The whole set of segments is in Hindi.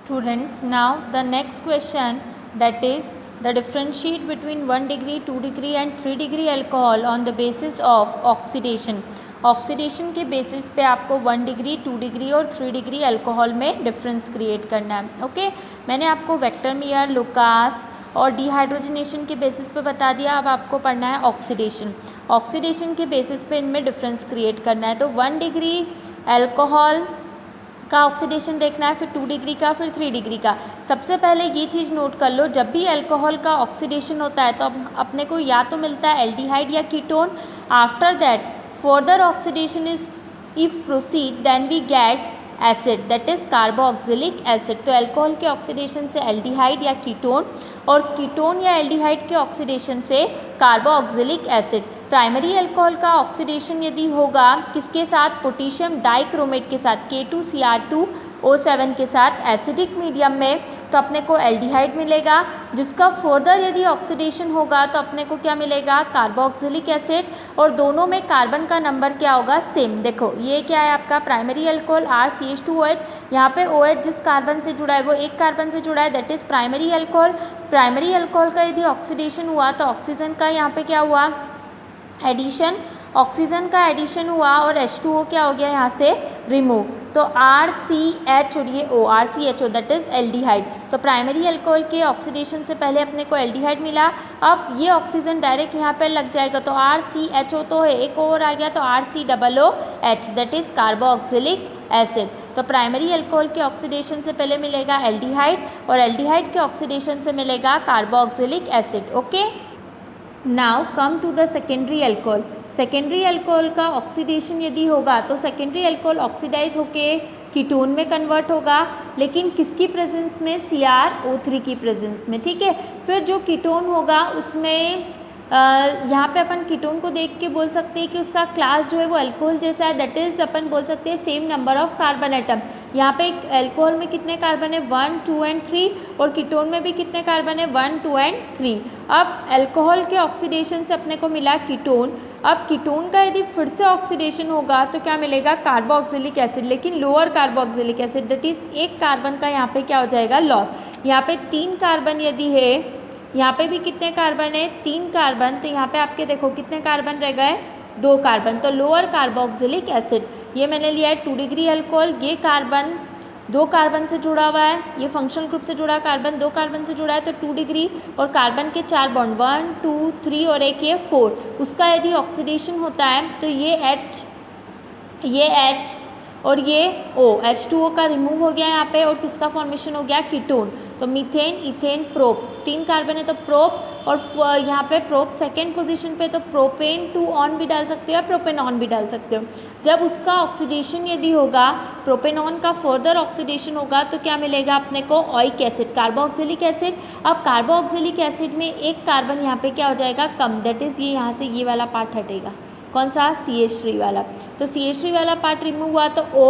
Students, now the next question, that is the differentiate between 1 degree, 2 degree and 3 degree alcohol on the basis of oxidation. Oxidation के बेसिस पे आपको 1 डिग्री 2 डिग्री और 3 डिग्री अल्कोहल में डिफरेंस क्रिएट करना है. ओके, मैंने आपको वेक्टरमियर, लुकास और डिहाइड्रोजनेशन के बेसिस पे बता दिया. अब आपको पढ़ना है ऑक्सीडेशन. ऑक्सीडेशन के बेसिस पे इनमें डिफरेंस क्रिएट करना है. तो 1 डिग्री अल्कोहल का ऑक्सीडेशन देखना है, फिर 2 डिग्री का, फिर 3 डिग्री का. सबसे पहले ये चीज़ नोट कर लो, जब भी अल्कोहल का ऑक्सीडेशन होता है तो अपने को या तो मिलता है एल्डिहाइड या ketone. After that further oxidation is if proceed then we get acid, that is carboxylic acid. तो अल्कोहल के ऑक्सीडेशन से एल्डिहाइड या कीटोन और कीटोन या एल्डिहाइड के ऑक्सीडेशन से कार्बोक्सिलिक एसिड. प्राइमरी अल्कोहल का ऑक्सीडेशन यदि होगा किसके साथ, पोटेशियम डाइक्रोमेट के साथ, K2Cr2O7 के साथ एसिडिक मीडियम में, तो अपने को एल्डिहाइड मिलेगा. जिसका फर्दर यदि ऑक्सीडेशन होगा तो अपने को क्या मिलेगा, कार्बोक्सिलिक एसिड. और दोनों में कार्बन का नंबर क्या होगा, सेम. देखो ये क्या है आपका प्राइमरी अल्कोहल RCH2OH. यहाँ पे OH जिस कार्बन से जुड़ा है वो एक कार्बन से जुड़ा है, that is primary alcohol. Primary alcohol का यदि ऑक्सीडेशन हुआ तो ऑक्सीजन का यहाँ पे क्या हुआ, एडिशन. ऑक्सीजन का एडिशन हुआ और H2O क्या हो गया यहाँ से रिमूव. तो RCH और ये O, RCHO that is aldehyde. तो प्राइमरी अल्कोहल के ऑक्सीडेशन से पहले अपने को एल्डिहाइड मिला. अब ये ऑक्सीजन डायरेक्ट यहाँ पे लग जाएगा तो RCHO तो है, एक और आ गया तो RCOOH that is carboxylic acid. तो प्राइमरी अल्कोहल के ऑक्सीडेशन से पहले मिलेगा एल्डिहाइड और एल्डिहाइड के ऑक्सीडेशन से मिलेगा carboxylic acid. Okay, now come to the secondary alcohol. Secondary alcohol का ऑक्सीडेशन यदि होगा तो सेकेंडरी अल्कोहल ऑक्सीडाइज होके कीटोन में कन्वर्ट होगा, लेकिन किसकी प्रेजेंस में, CrO3 की प्रेजेंस में. ठीक है, फिर जो कीटोन होगा उसमें यहाँ पे अपन कीटोन को देख के बोल सकते हैं कि उसका क्लास जो है वो अल्कोहल जैसा है, दैट इज़ अपन बोल सकते हैं same number of carbon atom. यहाँ पे अल्कोहल में कितने कार्बन है, 1, 2 एंड 3, और कीटोन में भी कितने कार्बन है, 1, 2 एंड 3. अब अल्कोहल के ऑक्सीडेशन से अपने को मिला कीटोन. अब कीटोन का यदि फिर से ऑक्सीडेशन होगा तो क्या मिलेगा, कार्बोक्सिलिक एसिड, लेकिन lower carboxylic acid, that is एक कार्बन का यहाँ पे क्या हो जाएगा, लॉस. यहाँ पे 3 कार्बन यदि है, यहाँ पे भी कितने कार्बन है, 3 कार्बन, तो यहाँ पे आपके देखो कितने कार्बन रह गए, 2 कार्बन, तो लोअर कार्बोक्सिलिक एसिड. ये मैंने लिया है 2 डिग्री अल्कोहल. ये कार्बन 2 कार्बन से जुड़ा हुआ है, ये फंक्शनल ग्रुप से जुड़ा कार्बन 2 कार्बन से जुड़ा है, तो 2 डिग्री. और कार्बन के 4 बॉन्ड 1, 2, 3 और एक ये 4, उसका यदि ऑक्सीडेशन होता है तो ये H और ये O, H2O का रिमूव हो गया यहाँ पे, और किसका फॉर्मेशन हो गया, कीटोन. तो मीथेन, इथेन, प्रोप, 3 कार्बन है तो प्रोप, और यहाँ पे प्रोप सेकेंड पोजीशन पे, तो प्रोपेन 2 ऑन भी डाल सकते हो या प्रोपेनॉन भी डाल सकते हो. जब उसका ऑक्सीडेशन यदि होगा, प्रोपेनॉन का फर्दर ऑक्सीडेशन होगा तो क्या मिलेगा अपने को, ओइक एसिड, कार्बोक्सिलिक एसिड. अब कार्बोक्सिलिक एसिड में एक कार्बन यहाँ पे क्या हो जाएगा, कम, दैट इज़ ये यहाँ से ये वाला पार्ट हटेगा, कौन सा, CH3 वाला. तो CH3 वाला पार्ट रिमूव हुआ तो O,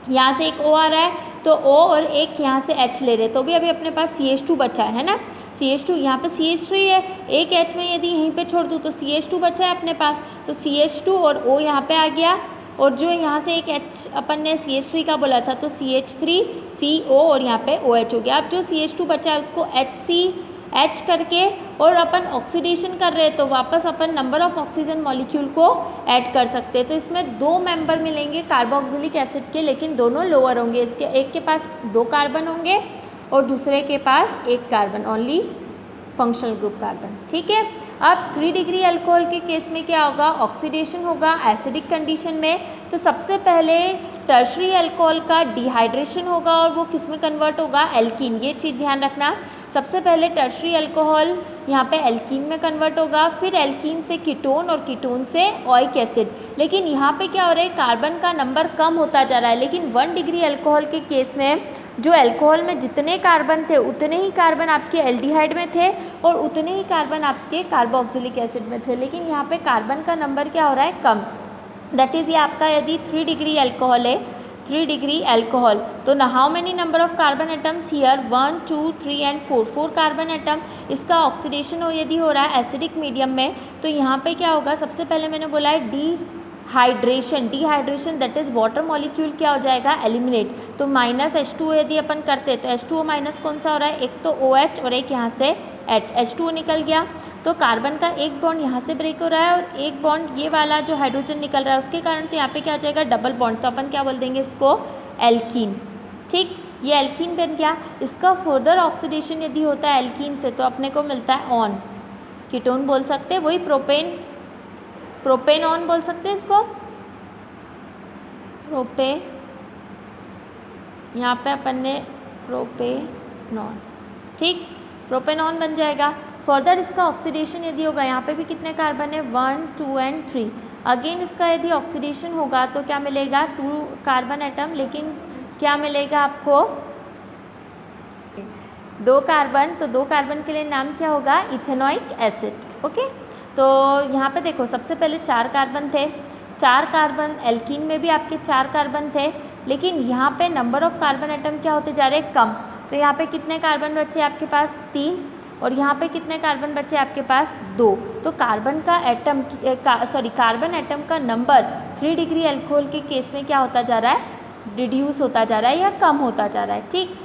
यहाँ से एक O आ रहा है तो O और एक यहाँ से H ले रहे, तो भी अभी अपने पास CH2 बचा है ना. CH2 यहाँ पे CH3 है, एक H में यदि यहीं पे छोड़ दूँ तो CH2 बचा है अपने पास, तो CH2 और O यहाँ पे आ गया. और जो यहाँ से एक H अपन ने CH3 का बोला था तो CH3CO और यहाँ पे OH हो गया. अब जो CH2 बचा है उसको HCH करके और अपन ऑक्सीडेशन कर रहे हैं तो वापस अपन नंबर ऑफ ऑक्सीजन मॉलिक्यूल को ऐड कर सकते हैं. तो इसमें 2 मेंबर मिलेंगे कार्बोक्सिलिक एसिड के, लेकिन दोनों लोअर होंगे. इसके एक के पास 2 कार्बन होंगे और दूसरे के पास 1 carbon, only functional group carbon. ठीक है, अब 3 डिग्री अल्कोहल के केस में क्या होगा, ऑक्सीडेशन होगा एसिडिक कंडीशन में. तो सबसे पहले टर्शरी अल्कोहल का डिहाइड्रेशन होगा और वो किस में कन्वर्ट होगा, एल्कीन. ये चीज़ ध्यान रखना, सबसे पहले टर्शरी अल्कोहल यहाँ पे एल्कीन में कन्वर्ट होगा, फिर एल्कीन से कीटोन और कीटोन से ओइक एसिड. लेकिन यहाँ पे क्या हो रहा है, कार्बन का नंबर कम होता जा रहा है. लेकिन 1 डिग्री अल्कोहल के केस में जो अल्कोहल में जितने कार्बन थे उतने ही कार्बन आपके एल्डिहाइड में थे और उतने ही कार्बन आपके कार्बोक्सिलिक एसिड में थे, लेकिन यहाँ पे कार्बन का नंबर क्या हो रहा है, कम. दैट इज़ ये आपका यदि 3 डिग्री अल्कोहल है, 3 डिग्री अल्कोहल, तो how many number of carbon atoms here, 1, 2, 3 and 4 carbon atom. इसका ऑक्सीडेशन और यदि हो रहा है एसिडिक मीडियम में तो यहाँ पे क्या होगा, सबसे पहले मैंने बोला है hydration, dehydration that is water molecule क्या हो जाएगा, एलिमिनेट। तो माइनस H2O यदि अपन करते तो H2O माइनस कौन सा हो रहा है, एक तो OH और एक यहाँ से H2O निकल गया। तो कार्बन का एक बॉन्ड यहाँ से ब्रेक हो रहा है और एक बॉन्ड ये वाला जो हाइड्रोजन निकल रहा है उसके कारण, तो यहाँ पे क्या हो जाएगा, डबल बॉन्ड। तो अपन क्या बोल देंगे इसको, एल्कीन। ठीक, ये एल्कीन बन गया। इसका फर्दर ऑक्सीडेशन यदि होता है एल्कीन से तो अपने को मिलता है ऑन, कीटोन बोल सकते हैं, वही प्रोपेनॉन बोल सकते हैं इसको, यहाँ पे अपन ने प्रोपेनॉन। ठीक, प्रोपेनॉन बन जाएगा। फर्दर इसका ऑक्सीडेशन यदि होगा, यहाँ पे भी कितने कार्बन है, 1 2 एंड 3। अगेन इसका यदि ऑक्सीडेशन होगा तो क्या मिलेगा, 2 कार्बन एटम, लेकिन क्या मिलेगा आपको, 2 कार्बन। तो 2 कार्बन के लिए नाम क्या होगा, इथेनोइक एसिड। ओके, तो यहाँ पे देखो सबसे पहले 4 कार्बन थे, 4 कार्बन, एल्कीन में भी आपके 4 कार्बन थे, लेकिन यहाँ पे नंबर ऑफ कार्बन एटम क्या होते जा रहे हैं, कम। तो यहाँ पे कितने कार्बन बचे आपके पास, 3, और यहाँ पे कितने कार्बन बचे आपके पास, 2। तो कार्बन का एटम कार्बन एटम का नंबर 3 डिग्री अल्कोहल के केस में क्या होता जा रहा है, रिड्यूस होता जा रहा है या कम होता जा रहा है। ठीक,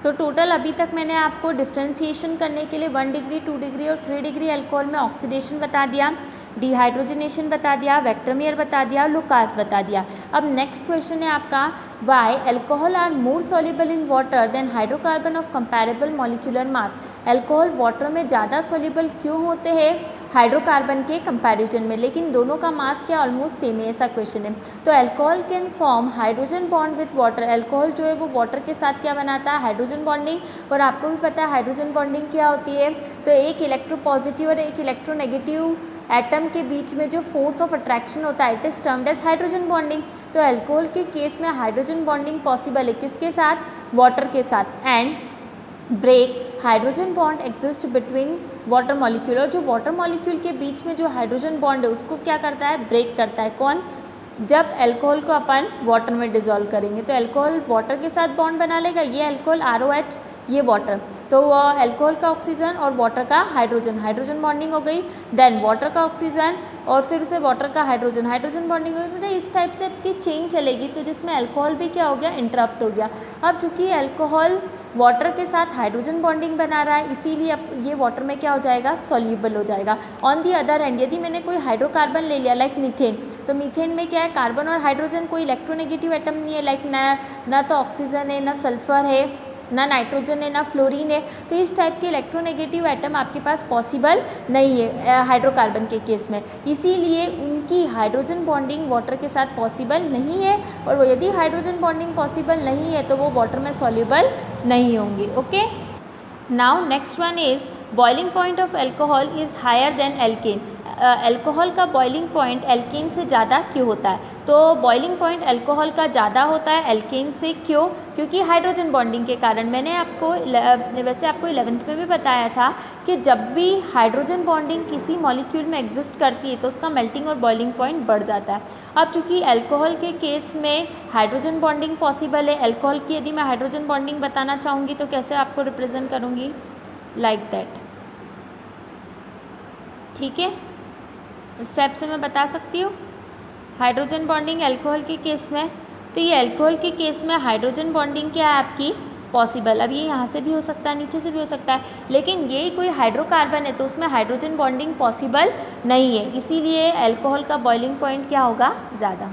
तो टोटल अभी तक मैंने आपको डिफ्रेंशिएशन करने के लिए 1 डिग्री, 2 डिग्री और 3 डिग्री अल्कोहल में ऑक्सीडेशन बता दिया, डिहाइड्रोजनेशन बता दिया, वेक्टरमेयर बता दिया, लुकास बता दिया। अब नेक्स्ट क्वेश्चन है आपका, why alcohol are more soluble in water than hydrocarbon of comparable molecular mass. Alcohol water में ज़्यादा सॉल्युबल क्यों होते हैं हाइड्रोकार्बन के कंपैरिजन में, लेकिन दोनों का मास क्या ऑलमोस्ट सेम है, ऐसा क्वेश्चन है। तो alcohol can form hydrogen bond with water. Alcohol जो है वो वाटर के साथ क्या बनाता है, हाइड्रोजन बॉन्डिंग। और आपको भी पता है हाइड्रोजन बॉन्डिंग क्या होती है, तो एक इलेक्ट्रोपॉजिटिव और एक इलेक्ट्रोनेगेटिव एटम के बीच में जो फोर्स ऑफ अट्रैक्शन होता है, it is termed as hydrogen bonding. तो अल्कोहल के केस में हाइड्रोजन बॉन्डिंग पॉसिबल है, किसके साथ, वाटर के साथ। And break hydrogen bond exist between water molecule, और जो वाटर मॉलिक्यूल के बीच में जो हाइड्रोजन बॉन्ड है उसको क्या करता है, ब्रेक करता है। कौन, जब अल्कोहल को अपन वाटर में डिजोल्व करेंगे तो अल्कोहल वाटर के साथ बॉन्ड बना लेगा, ये अल्कोहल ROH, ये वाटर, तो अल्कोहल का ऑक्सीजन और वाटर का हाइड्रोजन, हाइड्रोजन बॉन्डिंग हो गई। देन वाटर का ऑक्सीजन और फिर से वाटर का हाइड्रोजन, हाइड्रोजन बॉन्डिंग हो गई। तो इस टाइप से आपकी चेन चलेगी, तो जिसमें अल्कोहल भी क्या हो गया, इंटरप्ट हो गया। अब चूँकि अल्कोहल वाटर के साथ हाइड्रोजन बॉन्डिंग बना रहा है, इसीलिए अब ये वाटर में क्या हो जाएगा, सॉल्यूबल हो जाएगा। ऑन दी अदर हैंड यदि मैंने कोई हाइड्रोकार्बन ले लिया लाइक मीथेन, तो मीथेन में क्या है, कार्बन और हाइड्रोजन, कोई इलेक्ट्रोनेगेटिव एटम नहीं है, लाइक ना तो ऑक्सीजन है, ना सल्फर है, ना नाइट्रोजन है, ना फ्लोरीन है। तो इस टाइप के इलेक्ट्रोनेगेटिव एटम आपके पास पॉसिबल नहीं है हाइड्रोकार्बन के केस में, इसीलिए उनकी हाइड्रोजन बॉन्डिंग वाटर के साथ पॉसिबल नहीं है। और यदि हाइड्रोजन बॉन्डिंग पॉसिबल नहीं है तो वो वाटर में सॉल्युबल नहीं होंगे। Okay, now next one is boiling point of alcohol is higher than alkane. Alcohol का बॉइलिंग पॉइंट एल्केन से ज़्यादा क्यों होता है, तो बॉइलिंग पॉइंट अल्कोहल का ज़्यादा होता है एल्केन से, क्यों, क्योंकि हाइड्रोजन बॉन्डिंग के कारण। मैंने आपको वैसे आपको 11th में भी बताया था कि जब भी हाइड्रोजन बॉन्डिंग किसी मॉलिक्यूल में एग्जिस्ट करती है तो उसका मेल्टिंग और बॉइलिंग पॉइंट बढ़ जाता है। अब चूँकि अल्कोहल के केस में हाइड्रोजन बॉन्डिंग पॉसिबल है, अल्कोहल की यदि मैं हाइड्रोजन बॉन्डिंग बताना चाहूँगी तो कैसे आपको रिप्रेजेंट करूँगी, लाइक दैट। ठीक है, स्टेप से मैं बता सकती हूँ हाइड्रोजन बॉन्डिंग अल्कोहल के केस में। तो ये अल्कोहल के केस में हाइड्रोजन बॉन्डिंग क्या है आपकी, पॉसिबल। अब ये यहाँ से भी हो सकता है, नीचे से भी हो सकता है, लेकिन ये कोई हाइड्रोकार्बन है तो उसमें हाइड्रोजन बॉन्डिंग पॉसिबल नहीं है, इसीलिए अल्कोहल का बॉइलिंग पॉइंट क्या होगा, ज़्यादा।